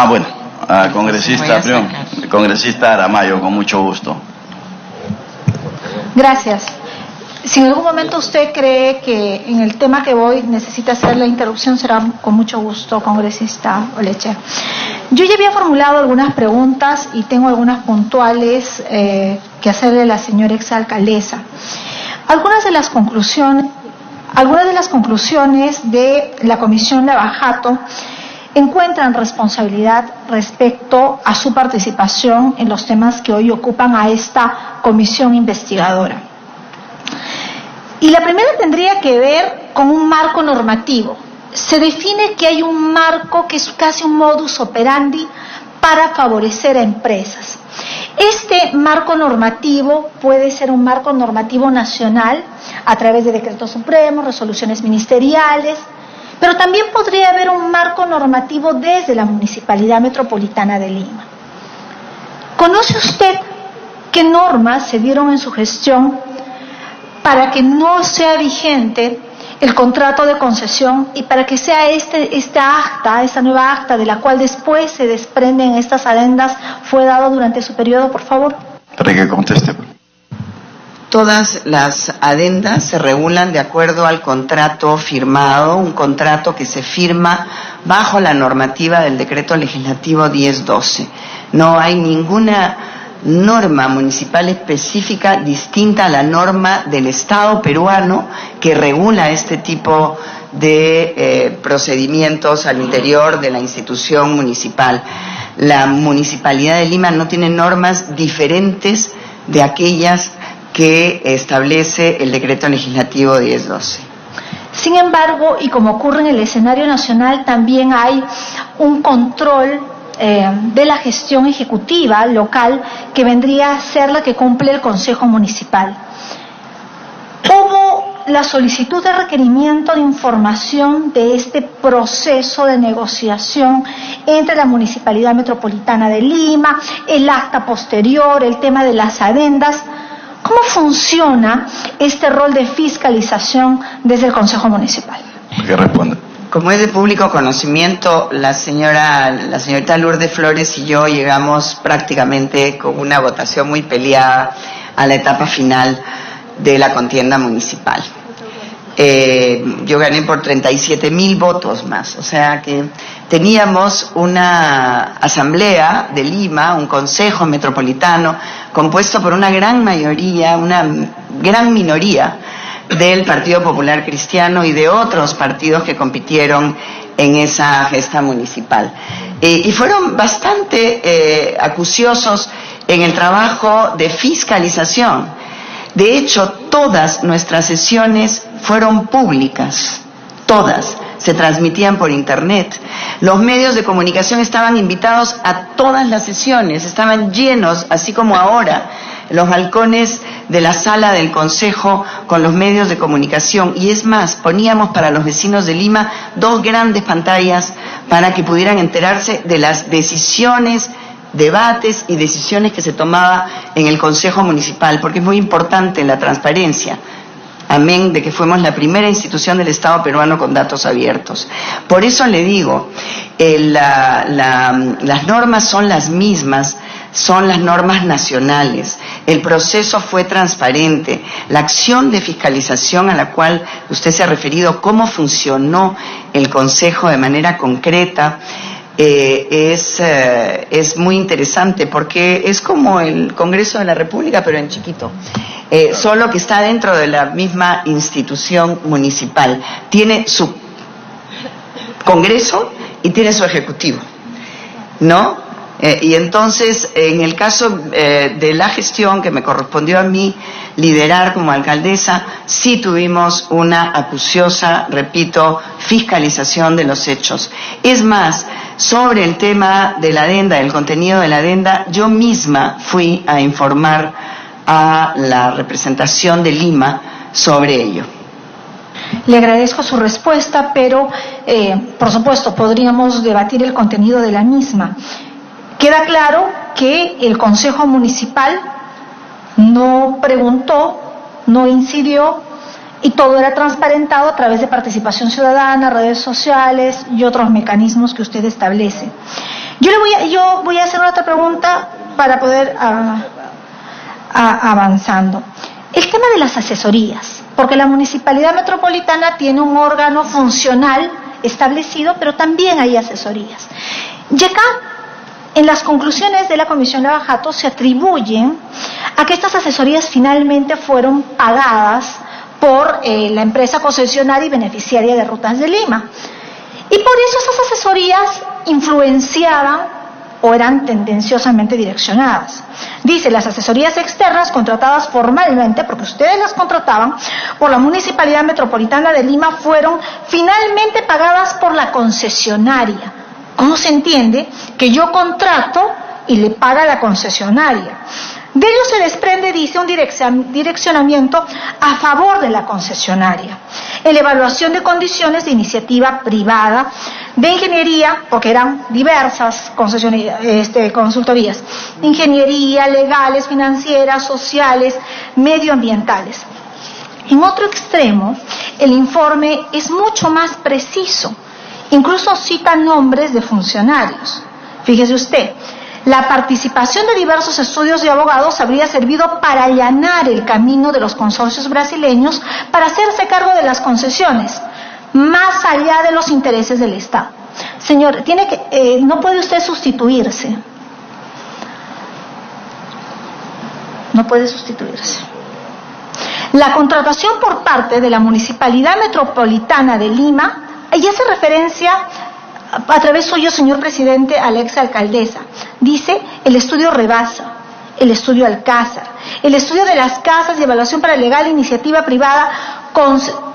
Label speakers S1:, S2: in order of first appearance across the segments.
S1: Bueno, congresista Aramayo, con mucho gusto.
S2: Gracias. Si en algún momento usted cree que en el tema que voy necesita hacer la interrupción, será con mucho gusto, congresista Oleche. Yo ya había formulado algunas preguntas y tengo algunas puntuales que hacerle a la señora exalcaldesa. Algunas de las conclusiones de la Comisión Lavajato encuentran responsabilidad respecto a su participación en los temas que hoy ocupan a esta comisión investigadora. Y la primera tendría que ver con un marco normativo. Se define que hay un marco que es casi un modus operandi para favorecer a empresas. Este marco normativo puede ser un marco normativo nacional a través de decretos supremos, resoluciones ministeriales, pero también podría haber un marco normativo desde la Municipalidad Metropolitana de Lima. ¿Conoce usted qué normas se dieron en su gestión para que no sea vigente el contrato de concesión y para que sea esta nueva acta de la cual después se desprenden estas adendas fue dado durante su periodo, por favor?
S1: Para que conteste.
S3: Todas las adendas se regulan de acuerdo al contrato firmado, un contrato que se firma bajo la normativa del Decreto Legislativo 1012. No hay ninguna norma municipal específica distinta a la norma del Estado peruano que regula este tipo de procedimientos al interior de la institución municipal. La Municipalidad de Lima no tiene normas diferentes de aquellas que establece el Decreto Legislativo 1012.
S2: Sin embargo, y como ocurre en el escenario nacional, también hay un control de la gestión ejecutiva local que vendría a ser la que cumple el Consejo Municipal. Hubo la solicitud de requerimiento de información de este proceso de negociación entre la Municipalidad Metropolitana de Lima, el acta posterior, el tema de las adendas. ¿Cómo funciona este rol de fiscalización desde el Consejo Municipal?
S1: ¿Qué responde?
S3: Como es de público conocimiento, la señorita Lourdes Flores y yo llegamos prácticamente con una votación muy peleada a la etapa final de la contienda municipal. Yo gané por 37,000 votos más, o sea que teníamos una asamblea de Lima, un consejo metropolitano compuesto por una gran mayoría, una gran minoría del Partido Popular Cristiano y de otros partidos que compitieron en esa gesta municipal. Y fueron bastante acuciosos en el trabajo de fiscalización. De hecho, todas nuestras sesiones fueron públicas, todas, se transmitían por internet. Los medios de comunicación estaban invitados a todas las sesiones, estaban llenos, así como ahora, los balcones de la sala del Consejo con los medios de comunicación. Y es más, poníamos para los vecinos de Lima 2 grandes pantallas para que pudieran enterarse de las decisiones, debates y decisiones que se tomaba en el Consejo Municipal, porque es muy importante la transparencia. Amén de que fuimos la primera institución del Estado peruano con datos abiertos. Por eso le digo, las normas son las mismas, son las normas nacionales. El proceso fue transparente. La acción de fiscalización a la cual usted se ha referido, cómo funcionó el Consejo de manera concreta, es muy interesante porque es como el Congreso de la República pero en chiquito, solo que está dentro de la misma institución municipal. Tiene su Congreso y tiene su Ejecutivo, ¿no? Y entonces, en el caso de la gestión que me correspondió a mí liderar como alcaldesa, sí tuvimos una acuciosa, repito, fiscalización de los hechos. Es más, sobre el tema de la adenda, del contenido de la adenda, yo misma fui a informar a la representación de Lima sobre ello.
S2: Le agradezco su respuesta, pero por supuesto podríamos debatir el contenido de la misma. Queda claro que el Consejo Municipal no preguntó, no incidió y todo era transparentado a través de participación ciudadana, redes sociales y otros mecanismos que usted establece. Yo voy a hacer otra pregunta para poder avanzando. El tema de las asesorías, porque la Municipalidad Metropolitana tiene un órgano funcional establecido, pero también hay asesorías. Y acá, en las conclusiones de la Comisión Lavajato se atribuyen a que estas asesorías finalmente fueron pagadas por la empresa concesionaria y beneficiaria de Rutas de Lima. Y por eso esas asesorías influenciaban o eran tendenciosamente direccionadas. Dice, las asesorías externas contratadas formalmente, porque ustedes las contrataban, por la Municipalidad Metropolitana de Lima fueron finalmente pagadas por la concesionaria. ¿Cómo se entiende que yo contrato y le paga la concesionaria? De ello se desprende, dice, un direccionamiento a favor de la concesionaria, en la evaluación de condiciones de iniciativa privada, de ingeniería, porque eran diversas consultorías, ingeniería, legales, financieras, sociales, medioambientales. En otro extremo, el informe es mucho más preciso, incluso cita nombres de funcionarios. Fíjese usted, la participación de diversos estudios de abogados habría servido para allanar el camino de los consorcios brasileños para hacerse cargo de las concesiones, más allá de los intereses del Estado. Señor, no puede usted sustituirse. No puede sustituirse. La contratación por parte de la Municipalidad Metropolitana de Lima, y hace referencia a través suyo, señor presidente, a la exalcaldesa. Dice, el estudio Rebasa, el estudio Alcázar, el estudio de las casas de evaluación para legal iniciativa privada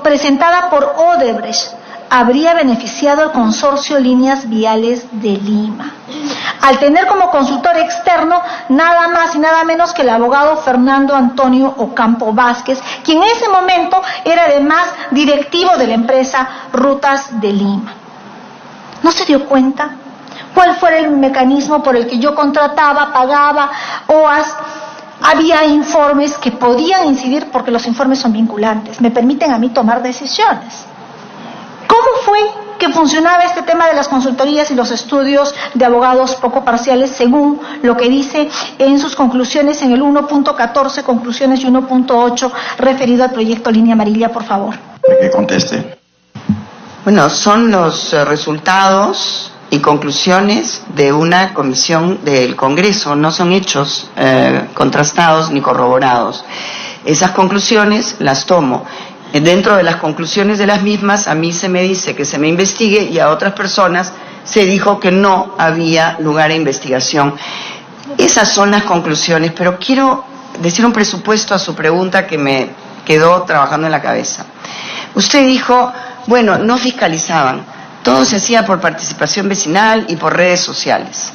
S2: presentada por Odebrecht habría beneficiado al consorcio Líneas Viales de Lima, al tener como consultor externo nada más y nada menos que el abogado Fernando Antonio Ocampo Vázquez, quien en ese momento era además directivo de la empresa Rutas de Lima. ¿No se dio cuenta cuál fue el mecanismo por el que yo contrataba, pagaba, OAS? Había informes que podían incidir porque los informes son vinculantes, me permiten a mí tomar decisiones. ¿Cómo fue que funcionaba este tema de las consultorías y los estudios de abogados poco parciales según lo que dice en sus conclusiones en el 1.14, conclusiones y 1.8 referido al proyecto Línea Amarilla, por favor?
S1: Para que conteste.
S3: Bueno, son los resultados y conclusiones de una comisión del Congreso, no son hechos contrastados ni corroborados. Esas conclusiones las tomo. Dentro de las conclusiones de las mismas, a mí se me dice que se me investigue y a otras personas se dijo que no había lugar a investigación. Esas son las conclusiones, pero quiero decir un presupuesto a su pregunta que me quedó trabajando en la cabeza. Usted dijo, bueno, no fiscalizaban, todo se hacía por participación vecinal y por redes sociales.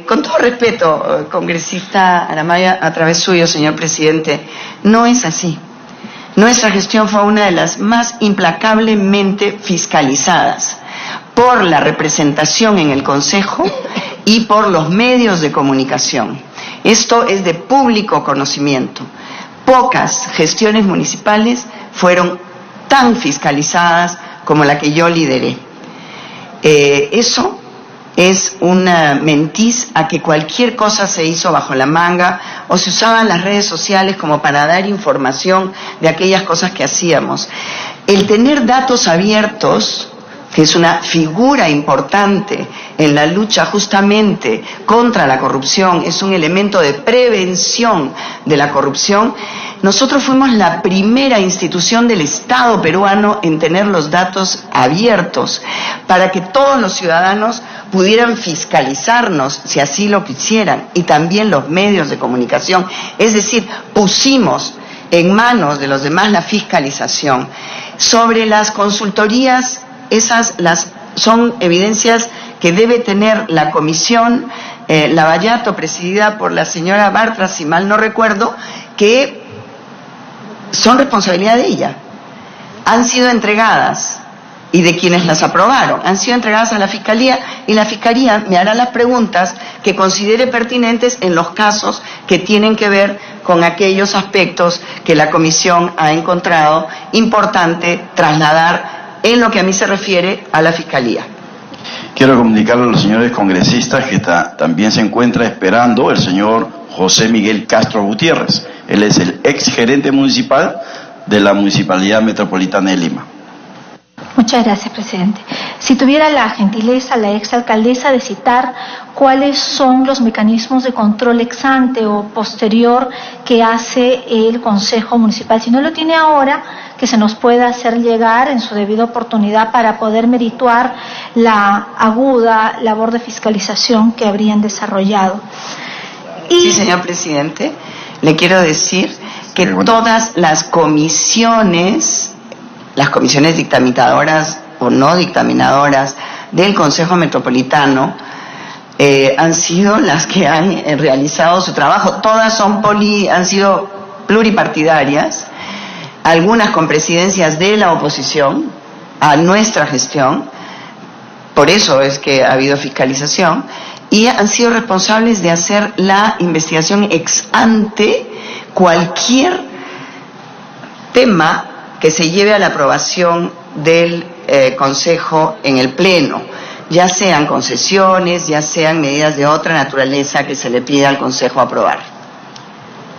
S3: Con todo respeto, congresista Aramaya, a través suyo, señor presidente, no es así. Nuestra gestión fue una de las más implacablemente fiscalizadas por la representación en el Consejo y por los medios de comunicación. Esto es de público conocimiento. Pocas gestiones municipales fueron tan fiscalizadas como la que yo lideré. Eso es una mentiz a que cualquier cosa se hizo bajo la manga o se usaban las redes sociales como para dar información de aquellas cosas que hacíamos. El tener datos abiertos, que es una figura importante en la lucha justamente contra la corrupción, es un elemento de prevención de la corrupción. Nosotros fuimos la primera institución del Estado peruano en tener los datos abiertos para que todos los ciudadanos pudieran fiscalizarnos si así lo quisieran, y también los medios de comunicación. Es decir, pusimos en manos de los demás la fiscalización. Sobre las consultorías, esas son evidencias que debe tener la comisión Lavallato, presidida por la señora Bartra, si mal no recuerdo, que son responsabilidad de ella. Han sido entregadas, y de quienes las aprobaron, han sido entregadas a la Fiscalía, y la Fiscalía me hará las preguntas que considere pertinentes en los casos que tienen que ver con aquellos aspectos que la Comisión ha encontrado importante trasladar en lo que a mí se refiere a la Fiscalía.
S1: Quiero comunicarle a los señores congresistas que también se encuentra esperando el señor José Miguel Castro Gutiérrez. Él es el ex gerente municipal de la Municipalidad Metropolitana de Lima.
S2: Muchas gracias, presidente. Si tuviera la gentileza, la exalcaldesa, de citar cuáles son los mecanismos de control ex ante o posterior que hace el Consejo Municipal. Si no lo tiene ahora, que se nos pueda hacer llegar en su debida oportunidad para poder merituar la aguda labor de fiscalización que habrían desarrollado.
S3: Sí, señor presidente, le quiero decir que todas las comisiones dictaminadoras o no dictaminadoras del Consejo Metropolitano han sido las que han realizado su trabajo. Todas han sido pluripartidarias, algunas con presidencias de la oposición a nuestra gestión, por eso es que ha habido fiscalización, y han sido responsables de hacer la investigación ex ante cualquier tema que se lleve a la aprobación del Consejo en el Pleno, ya sean concesiones, ya sean medidas de otra naturaleza que se le pida al Consejo aprobar.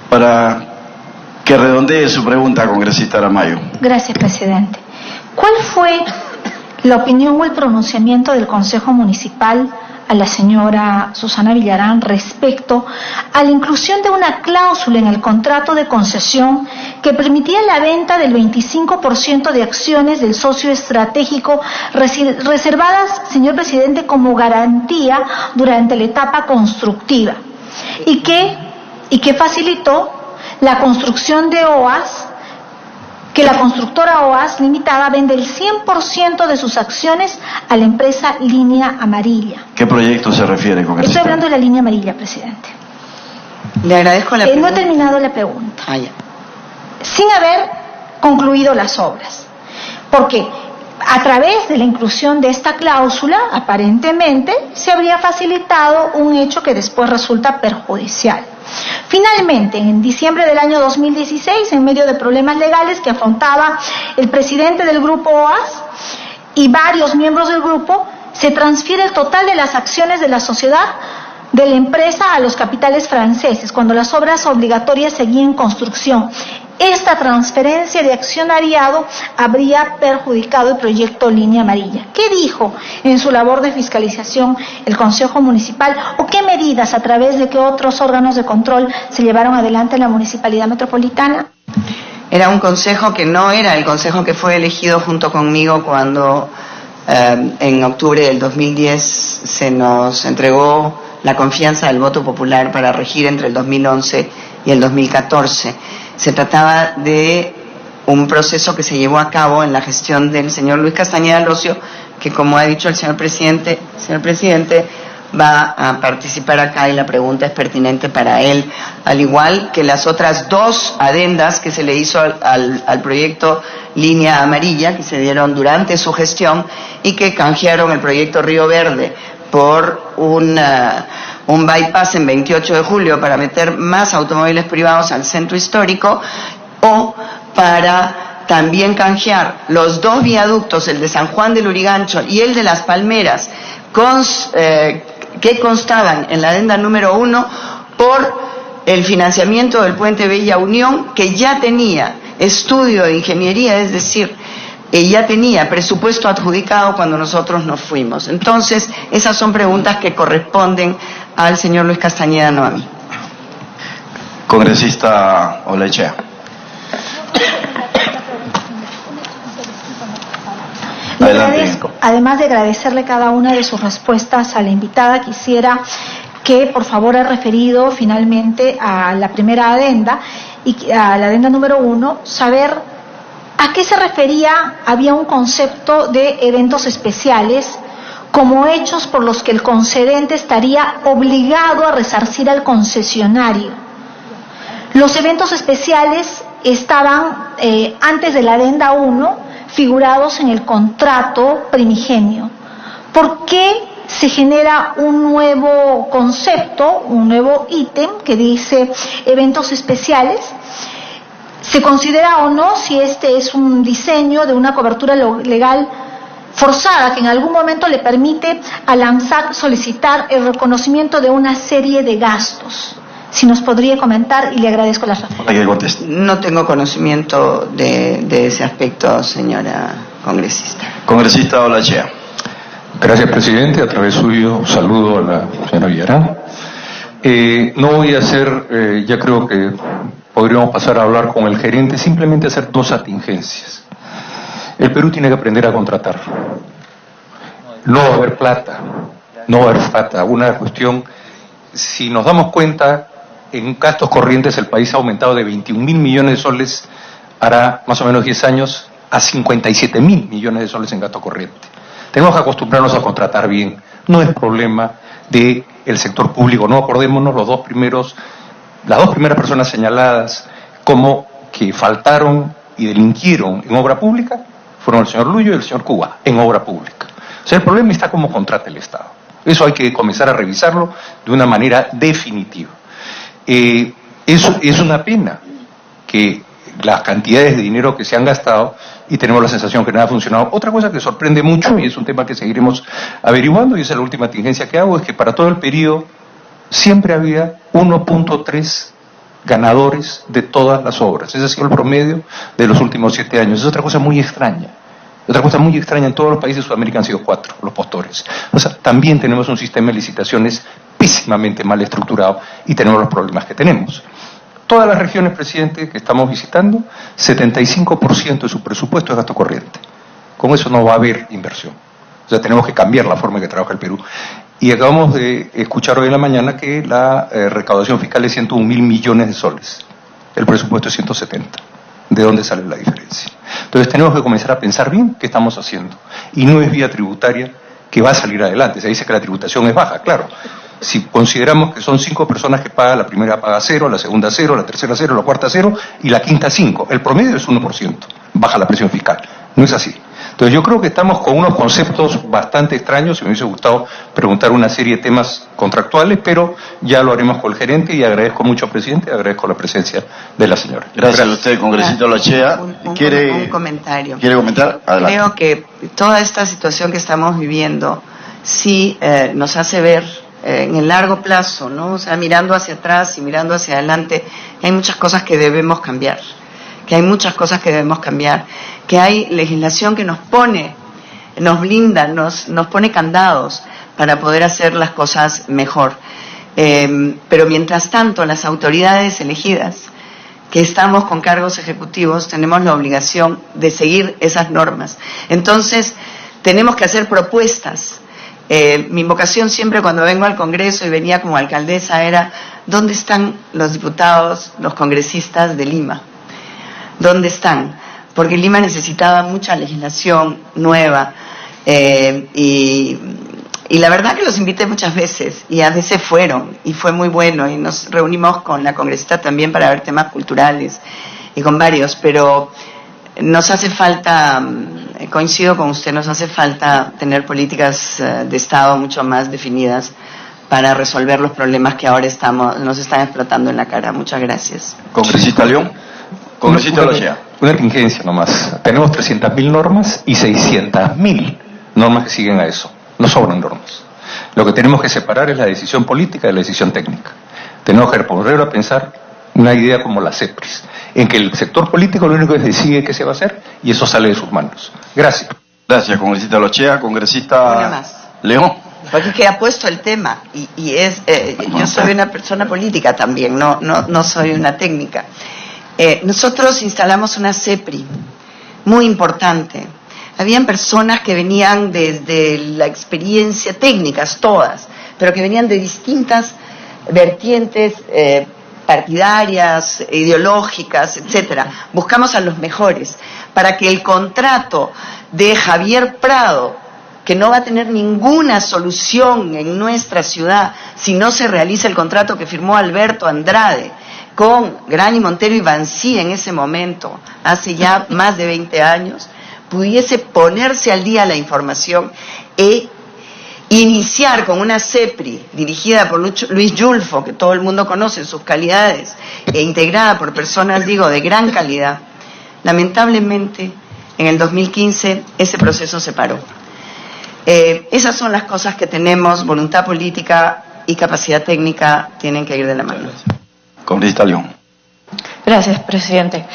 S1: Para que redondee su pregunta, congresista Aramayo.
S2: Gracias, presidente. ¿Cuál fue la opinión o el pronunciamiento del Consejo Municipal a la señora Susana Villarán respecto a la inclusión de una cláusula en el contrato de concesión que permitía la venta del 25% de acciones del socio estratégico reservadas, señor presidente, como garantía durante la etapa constructiva y que facilitó la construcción de OAS, que la constructora OAS Limitada vende el 100% de sus acciones a la empresa Línea Amarilla?
S1: ¿Qué proyecto se refiere, congresista?
S2: Estoy hablando de la Línea Amarilla, presidente.
S3: Le agradezco la pregunta.
S2: No he terminado la pregunta.
S3: Ya.
S2: Sin haber concluido las obras. Porque a través de la inclusión de esta cláusula, aparentemente, se habría facilitado un hecho que después resulta perjudicial. Finalmente, en diciembre del año 2016, en medio de problemas legales que afrontaba el presidente del grupo OAS y varios miembros del grupo, se transfiere el total de las acciones de la sociedad de la empresa a los capitales franceses, cuando las obras obligatorias seguían en construcción. Esta transferencia de accionariado habría perjudicado el proyecto Línea Amarilla. ¿Qué dijo en su labor de fiscalización el Consejo Municipal o qué medidas, a través de qué otros órganos de control, se llevaron adelante en la Municipalidad Metropolitana?
S3: Era un consejo que no era el consejo que fue elegido junto conmigo cuando en octubre del 2010 se nos entregó la confianza del voto popular para regir entre el 2011 y el 2014. Se trataba de un proceso que se llevó a cabo en la gestión del señor Luis Castañeda Locio, que, como ha dicho el señor presidente, va a participar acá y la pregunta es pertinente para él, al igual que las otras dos adendas que se le hizo al proyecto Línea Amarilla, que se dieron durante su gestión y que canjearon el proyecto Río Verde por un bypass en 28 de julio para meter más automóviles privados al centro histórico, o para también canjear los dos viaductos, el de San Juan del Lurigancho y el de Las Palmeras, que constaban en la adenda número 1, por el financiamiento del puente Bella Unión, que ya tenía estudio de ingeniería, es decir, ya tenía presupuesto adjudicado cuando nosotros nos fuimos. Entonces, esas son preguntas que corresponden al señor Luis Castañeda, no a mí.
S1: Congresista Olechea.
S2: Además de agradecerle cada una de sus respuestas a la invitada, quisiera que por favor ha referido finalmente a la primera adenda y a la adenda número 1, saber a qué se refería. Había un concepto de eventos especiales como hechos por los que el concedente estaría obligado a resarcir al concesionario. Los eventos especiales estaban antes de la adenda 1 figurados en el contrato primigenio. ¿Por qué se genera un nuevo concepto, un nuevo ítem que dice eventos especiales? ¿Se considera o no si este es un diseño de una cobertura legal forzada que en algún momento le permite a la ANSAC solicitar el reconocimiento de una serie de gastos. Si nos podría comentar, y le agradezco la respuesta.
S3: No tengo conocimiento de ese aspecto, señora congresista.
S1: Congresista Olachea.
S4: Gracias, presidente. A través suyo, saludo a la señora Villarán. No voy a hacer, ya creo que podríamos pasar a hablar con el gerente, simplemente hacer dos atingencias. El Perú tiene que aprender a contratar. No va a haber plata, no va a haber plata. Una cuestión, si nos damos cuenta, en gastos corrientes el país ha aumentado de 21.000 millones de soles, hará más o menos 10 años, a 57.000 millones de soles en gasto corriente. Tenemos que acostumbrarnos a contratar bien. No es problema del sector público. No acordémonos las dos primeras personas señaladas como que faltaron y delinquieron en obra pública, fueron el señor Luyo y el señor Cuba, en obra pública. O sea, el problema está cómo contrata el Estado. Eso hay que comenzar a revisarlo de una manera definitiva. Eso es una pena que las cantidades de dinero que se han gastado y tenemos la sensación que nada ha funcionado. Otra cosa que sorprende mucho, y es un tema que seguiremos averiguando, y esa es la última tingencia que hago, es que para todo el periodo siempre había 1.3 ganadores de todas las obras. Ese ha sido el promedio de los últimos 7 años. Es otra cosa muy extraña. Otra cosa muy extraña, en todos los países de Sudamérica han sido 4 los postores. O sea, también tenemos un sistema de licitaciones pésimamente mal estructurado y tenemos los problemas que tenemos. Todas las regiones, presidente, que estamos visitando, 75% de su presupuesto es gasto corriente. Con eso no va a haber inversión. O sea, tenemos que cambiar la forma en que trabaja el Perú. Y acabamos de escuchar hoy en la mañana que la recaudación fiscal es 101.000 millones de soles. El presupuesto es 170. ¿De dónde sale la diferencia? Entonces tenemos que comenzar a pensar bien qué estamos haciendo. Y no es vía tributaria que va a salir adelante. Se dice que la tributación es baja, claro. Si consideramos que son 5 personas que pagan, la primera paga 0, la segunda 0, la tercera 0, la cuarta 0 y la quinta 5. El promedio es 1%. Baja la presión fiscal. No es así. Entonces yo creo que estamos con unos conceptos bastante extraños y me hubiese gustado preguntar una serie de temas contractuales, pero ya lo haremos con el gerente y agradezco mucho al presidente y agradezco la presencia de la señora.
S1: Gracias a usted, congresista Olachea.
S3: Un comentario.
S1: ¿Quiere comentar? Adelante.
S3: Creo que toda esta situación que estamos viviendo sí nos hace ver en el largo plazo, ¿no? O sea, mirando hacia atrás y mirando hacia adelante, que hay muchas cosas que debemos cambiar. Que hay legislación que nos blinda, nos pone candados para poder hacer las cosas mejor. Pero mientras tanto, las autoridades elegidas, que estamos con cargos ejecutivos, tenemos la obligación de seguir esas normas. Entonces, tenemos que hacer propuestas. Mi invocación siempre cuando vengo al Congreso y venía como alcaldesa era: ¿dónde están los diputados, los congresistas de Lima? ¿Dónde están? Porque Lima necesitaba mucha legislación nueva y la verdad que los invité muchas veces y a veces fueron y fue muy bueno y nos reunimos con la congresista también para ver temas culturales y con varios, pero nos hace falta, coincido con usted, nos hace falta tener políticas de Estado mucho más definidas para resolver los problemas que ahora nos están explotando en la cara. Muchas gracias.
S1: Congresista León. Congresista Olachea.
S4: Una tingencia nomás. Tenemos 300.000 normas y 600.000 normas que siguen a eso. No sobran normas. Lo que tenemos que separar es la decisión política de la decisión técnica. Tenemos que poner a pensar una idea como la CEPRIS, en que el sector político lo único que decide qué se va a hacer y eso sale de sus manos. Gracias.
S1: Gracias, congresista Olachea. Congresista León.
S3: Porque queda puesto el tema y es yo soy una persona política también, no soy una técnica. Nosotros instalamos una CEPRI muy importante. Habían personas que venían desde la experiencia, técnicas todas, pero que venían de distintas vertientes partidarias, ideológicas, etcétera. Buscamos a los mejores para que el contrato de Javier Prado, que no va a tener ninguna solución en nuestra ciudad si no se realiza el contrato que firmó Alberto Andrade con Grani Montero y Bancí en ese momento, hace ya más de 20 años, pudiese ponerse al día la información e iniciar con una CEPRI dirigida por Luis Yulfo, que todo el mundo conoce sus calidades, e integrada por personas, de gran calidad. Lamentablemente, en el 2015 ese proceso se paró. Esas son las cosas que tenemos. Voluntad política y capacidad técnica tienen que ir de la mano.
S1: Congresista León.
S5: Gracias, presidente.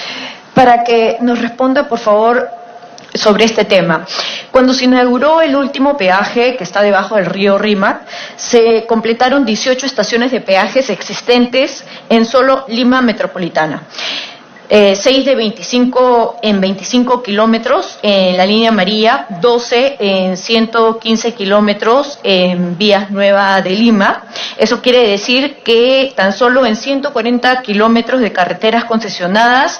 S5: Para que nos responda, por favor, sobre este tema. Cuando se inauguró el último peaje que está debajo del río Rímac, se completaron 18 estaciones de peajes existentes en solo Lima Metropolitana. 6 de 25 en 25 kilómetros en la línea amarilla, 12 en 115 kilómetros en Vías Nueva de Lima. Eso quiere decir que tan solo en 140 kilómetros de carreteras concesionadas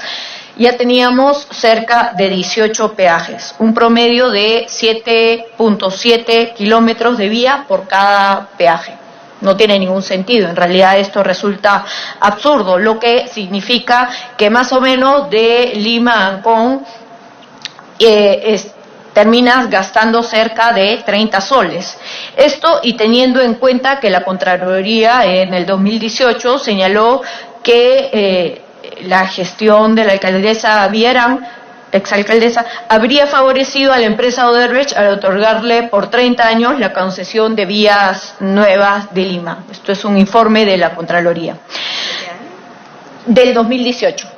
S5: ya teníamos cerca de 18 peajes, un promedio de 7.7 kilómetros de vía por cada peaje. No tiene ningún sentido, en realidad esto resulta absurdo, lo que significa que más o menos de Lima a Ancón terminas gastando cerca de 30 soles. Esto y teniendo en cuenta que la Contraloría en el 2018 señaló que la gestión de la alcaldesa Villarán, exalcaldesa, habría favorecido a la empresa Odebrecht al otorgarle por 30 años la concesión de Vías Nuevas de Lima. Esto es un informe de la Contraloría del 2018,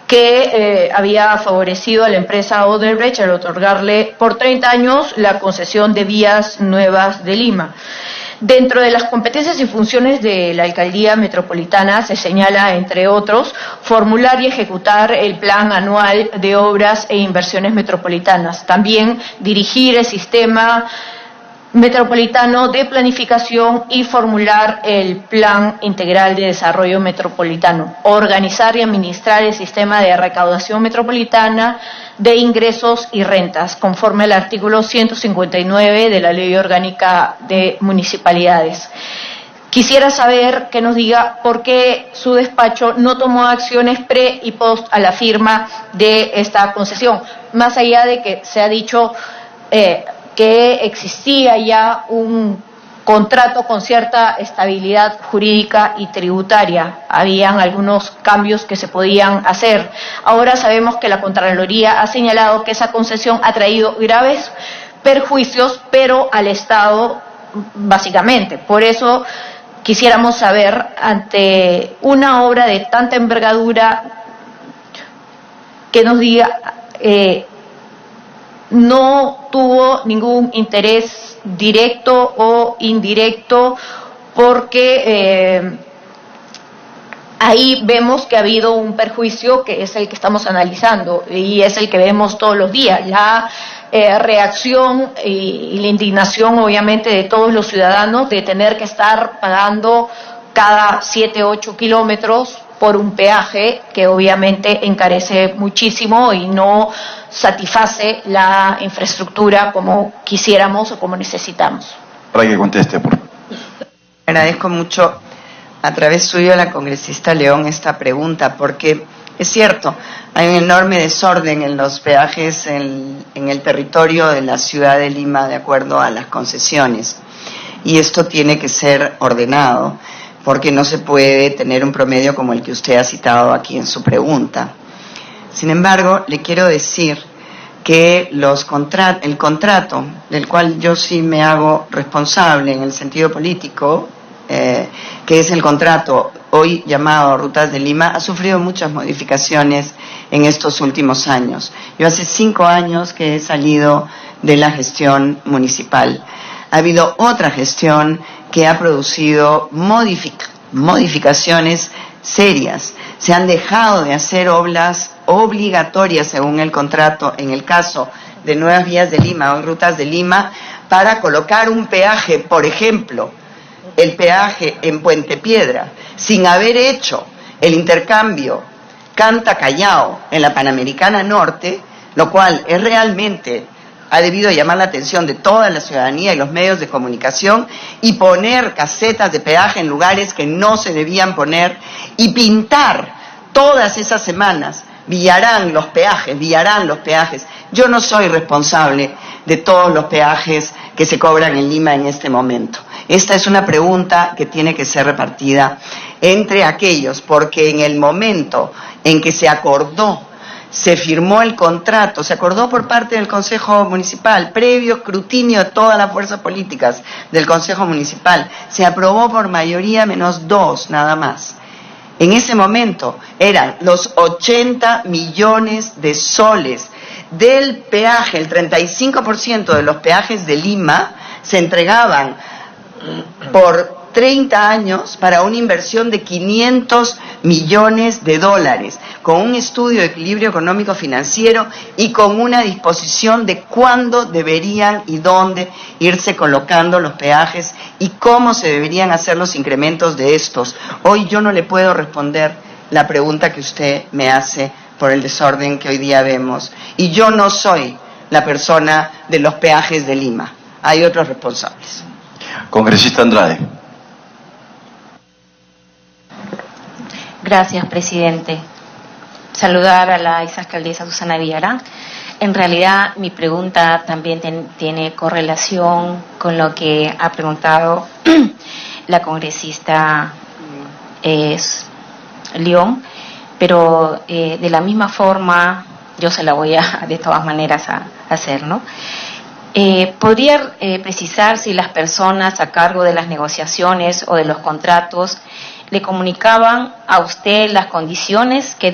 S5: que había favorecido a la empresa Odebrecht al otorgarle por 30 años la concesión de Vías Nuevas de Lima. Dentro de las competencias y funciones de la Alcaldía Metropolitana se señala, entre otros, formular y ejecutar el Plan Anual de Obras e Inversiones Metropolitanas. También dirigir el Sistema Metropolitano de Planificación y formular el Plan Integral de Desarrollo Metropolitano. Organizar y administrar el Sistema de Recaudación Metropolitana de Ingresos y Rentas, conforme al artículo 159 de la Ley Orgánica de Municipalidades. Quisiera saber que nos diga por qué su despacho no tomó acciones pre y post a la firma de esta concesión, más allá de que se ha dicho que existía ya un contrato con cierta estabilidad jurídica y tributaria. Habían algunos cambios que se podían hacer. Ahora sabemos que la Contraloría ha señalado que esa concesión ha traído graves perjuicios, pero al Estado básicamente. Por eso quisiéramos saber, ante una obra de tanta envergadura, que nos diga no tuvo ningún interés directo o indirecto, porque ahí vemos que ha habido un perjuicio que es el que estamos analizando y es el que vemos todos los días, la reacción y la indignación obviamente de todos los ciudadanos de tener que estar pagando cada 7, 8 kilómetros por un peaje que obviamente encarece muchísimo y no satisface la infraestructura como quisiéramos o como necesitamos.
S1: Para que conteste, por favor.
S3: Agradezco mucho a través suyo a la congresista León esta pregunta, porque es cierto, hay un enorme desorden en los peajes en el territorio de la ciudad de Lima de acuerdo a las concesiones, y esto tiene que ser ordenado, porque no se puede tener un promedio como el que usted ha citado aquí en su pregunta. Sin embargo, le quiero decir que el contrato, del cual yo sí me hago responsable en el sentido político, que es el contrato hoy llamado Rutas de Lima, ha sufrido muchas modificaciones en estos últimos años. Yo hace 5 años que he salido de la gestión municipal. Ha habido otra gestión que ha producido modificaciones serias. Se han dejado de hacer obras obligatorias según el contrato, en el caso de Nuevas Vías de Lima o Rutas de Lima, para colocar un peaje, por ejemplo, el peaje en Puente Piedra, sin haber hecho el intercambio Canta-Callao en la Panamericana Norte, lo cual es realmente ha debido llamar la atención de toda la ciudadanía y los medios de comunicación, y poner casetas de peaje en lugares que no se debían poner, y pintar todas esas semanas, Villarán los peajes. Yo no soy responsable de todos los peajes que se cobran en Lima en este momento. Esta es una pregunta que tiene que ser repartida entre aquellos, porque en el momento en que se acordó se firmó el contrato, se acordó por parte del Consejo Municipal, previo escrutinio de todas las fuerzas políticas del Consejo Municipal, se aprobó por mayoría menos 2 nada más. En ese momento eran los 80 millones de soles del peaje, el 35% de los peajes de Lima se entregaban por 30 años para una inversión de 500 millones de dólares, con un estudio de equilibrio económico financiero y con una disposición de cuándo deberían y dónde irse colocando los peajes y cómo se deberían hacer los incrementos de estos. Hoy yo no le puedo responder la pregunta que usted me hace por el desorden que hoy día vemos. Y yo no soy la persona de los peajes de Lima. Hay otros responsables.
S1: Congresista Andrade.
S6: Gracias, presidente. Saludar a la exalcaldesa Susana Villarán. En realidad, mi pregunta también tiene correlación con lo que ha preguntado la congresista León, pero de la misma forma yo se la voy a de todas maneras a hacer, ¿no? ¿Podría precisar si las personas a cargo de las negociaciones o de los contratos le comunicaban a usted las condiciones que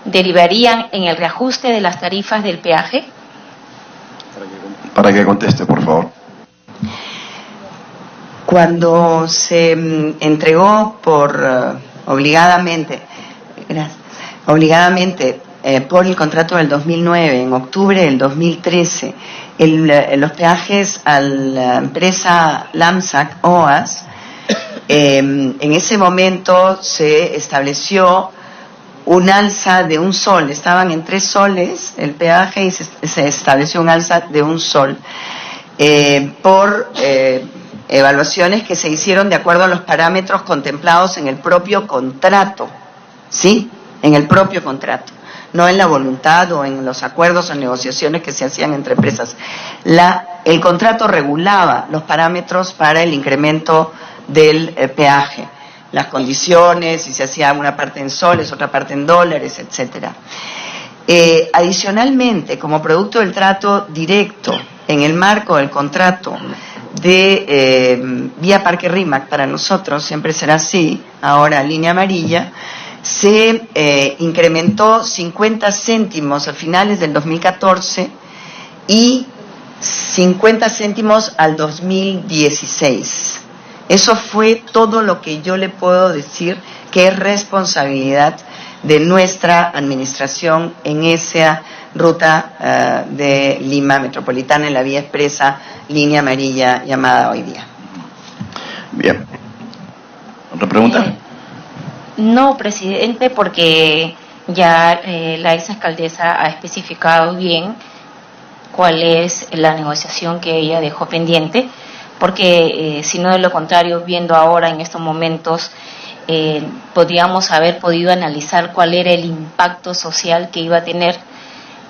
S6: derivarían en el reajuste de las tarifas del peaje?
S1: Para que conteste, por favor.
S3: Cuando se entregó obligadamente por el contrato del 2009, en octubre del 2013, los peajes a la empresa LAMSAC OAS, en ese momento se estableció un alza de 1 sol, estaban en 3 soles el peaje y se estableció un alza de 1 sol por evaluaciones que se hicieron de acuerdo a los parámetros contemplados en el propio contrato, ¿sí? En el propio contrato, no en la voluntad o en los acuerdos o negociaciones que se hacían entre empresas. El contrato regulaba los parámetros para el incremento del peaje, las condiciones, si se hacía una parte en soles, otra parte en dólares, etcétera. Adicionalmente, como producto del trato directo en el marco del contrato de Vía Parque Rímac, para nosotros siempre será así, ahora Línea Amarilla, se incrementó 50 céntimos a finales del 2014 y 50 céntimos al 2016. Eso fue todo lo que yo le puedo decir que es responsabilidad de nuestra administración en esa ruta de Lima Metropolitana, en la vía expresa Línea Amarilla llamada hoy día.
S1: Bien. ¿Otra pregunta?
S6: No, presidente, porque ya la exalcaldesa ha especificado bien cuál es la negociación que ella dejó pendiente, porque si no, de lo contrario, viendo ahora en estos momentos, podríamos haber podido analizar cuál era el impacto social que iba a tener,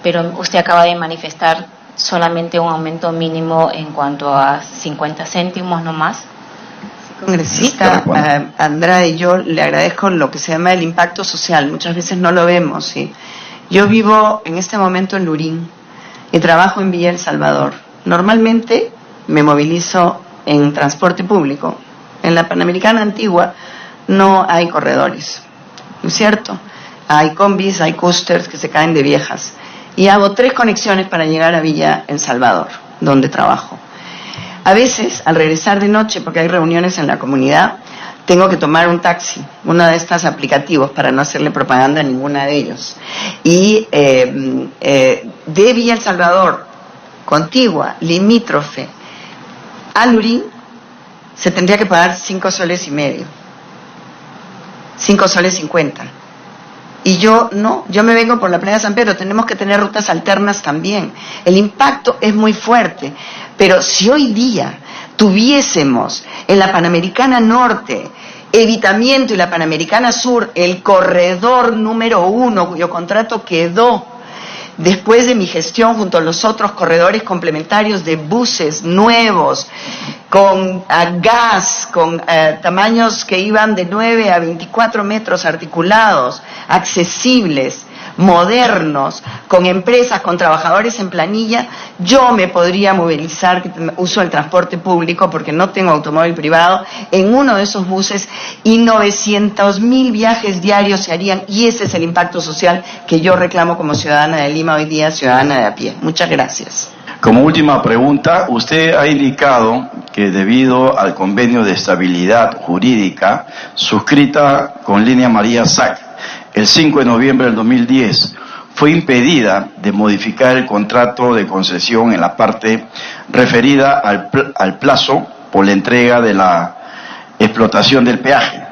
S6: pero usted acaba de manifestar solamente un aumento mínimo en cuanto a 50 céntimos nomás.
S3: Congresista Andrade, yo le agradezco lo que se llama el impacto social, muchas veces no lo vemos, ¿sí? Yo vivo en este momento en Lurín y trabajo en Villa El Salvador. Normalmente me movilizo en transporte público. En la Panamericana Antigua no hay corredores, ¿no es cierto? Hay combis, hay coasters que se caen de viejas. Y hago 3 conexiones para llegar a Villa El Salvador, donde trabajo. A veces, al regresar de noche, porque hay reuniones en la comunidad, tengo que tomar un taxi, uno de estos aplicativos, para no hacerle propaganda a ninguna de ellos. Y de Villa El Salvador, contigua, limítrofe, a Lurín, se tendría que pagar 5 soles y medio. 5 soles 50. Y yo me vengo por la Playa San Pedro, tenemos que tener rutas alternas también. El impacto es muy fuerte, pero si hoy día tuviésemos en la Panamericana Norte evitamiento y la Panamericana Sur el corredor número 1, cuyo contrato quedó después de mi gestión junto a los otros corredores complementarios de buses nuevos, con gas, con tamaños que iban de 9 a 24 metros articulados, accesibles, modernos, con empresas, con trabajadores en planilla, yo me podría movilizar, que uso el transporte público porque no tengo automóvil privado, en uno de esos buses, y 900.000 viajes diarios se harían, y ese es el impacto social que yo reclamo como ciudadana de Lima hoy día, ciudadana de a pie. Muchas gracias.
S1: Como última pregunta, usted ha indicado que debido al convenio de estabilidad jurídica suscrita con Línea María SAC el 5 de noviembre del 2010, fue impedida de modificar el contrato de concesión en la parte referida al plazo por la entrega de la explotación del peaje.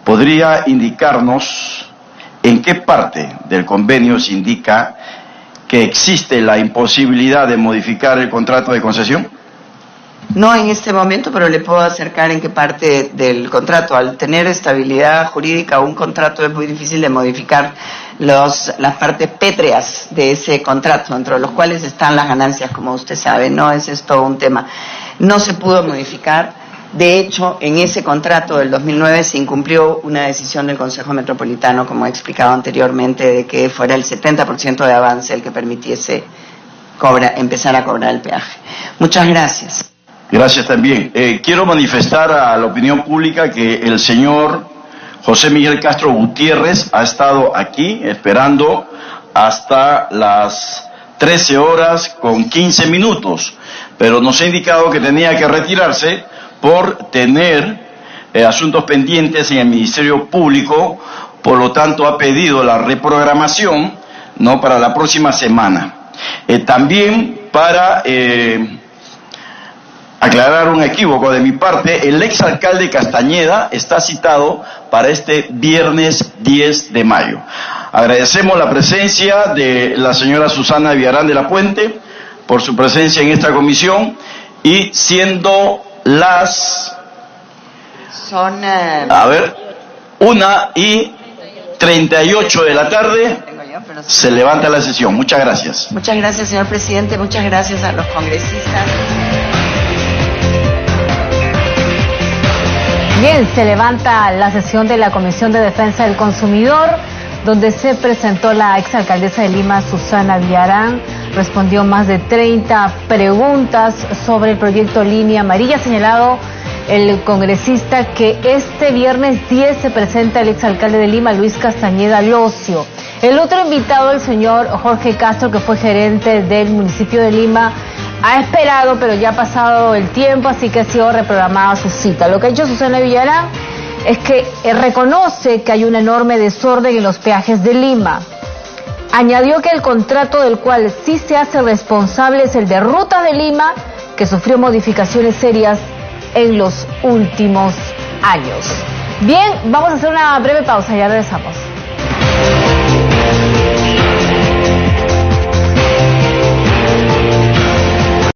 S1: ¿Podría indicarnos en qué parte del convenio se indica que existe la imposibilidad de modificar el contrato de concesión?
S3: No en este momento, pero le puedo acercar en qué parte del contrato. Al tener estabilidad jurídica, un contrato es muy difícil de modificar las partes pétreas de ese contrato, entre los cuales están las ganancias, como usted sabe, ¿no? Ese es todo un tema. No se pudo modificar. De hecho, en ese contrato del 2009 se incumplió una decisión del Consejo Metropolitano, como he explicado anteriormente, de que fuera el 70% de avance el que permitiese empezar a cobrar el peaje. Muchas gracias.
S1: Gracias también. Quiero manifestar a la opinión pública que el señor José Miguel Castro Gutiérrez ha estado aquí esperando hasta las 13:15, pero nos ha indicado que tenía que retirarse por tener asuntos pendientes en el Ministerio Público, por lo tanto ha pedido la reprogramación, ¿no?, para la próxima semana. También para aclarar un equívoco de mi parte, el exalcalde Castañeda está citado para este viernes 10 de mayo. Agradecemos la presencia de la señora Susana Villarán de la Puente por su presencia en esta comisión, y siendo las 1:38 de la tarde, se levanta la sesión. Muchas gracias.
S3: Muchas gracias, señor presidente. Muchas gracias a los congresistas.
S7: Bien, se levanta la sesión de la Comisión de Defensa del Consumidor, donde se presentó la exalcaldesa de Lima, Susana Villarán. Respondió más de 30 preguntas sobre el proyecto Línea Amarilla. Ha señalado el congresista que este viernes 10 se presenta el exalcalde de Lima, Luis Castañeda Locio. El otro invitado, el señor Jorge Castro, que fue gerente del municipio de Lima, ha esperado, pero ya ha pasado el tiempo, así que ha sido reprogramada su cita. Lo que ha hecho Susana Villarán es que reconoce que hay un enorme desorden en los peajes de Lima. Añadió que el contrato del cual sí se hace responsable es el de Rutas de Lima, que sufrió modificaciones serias en los últimos años. Bien, vamos a hacer una breve pausa, ya regresamos.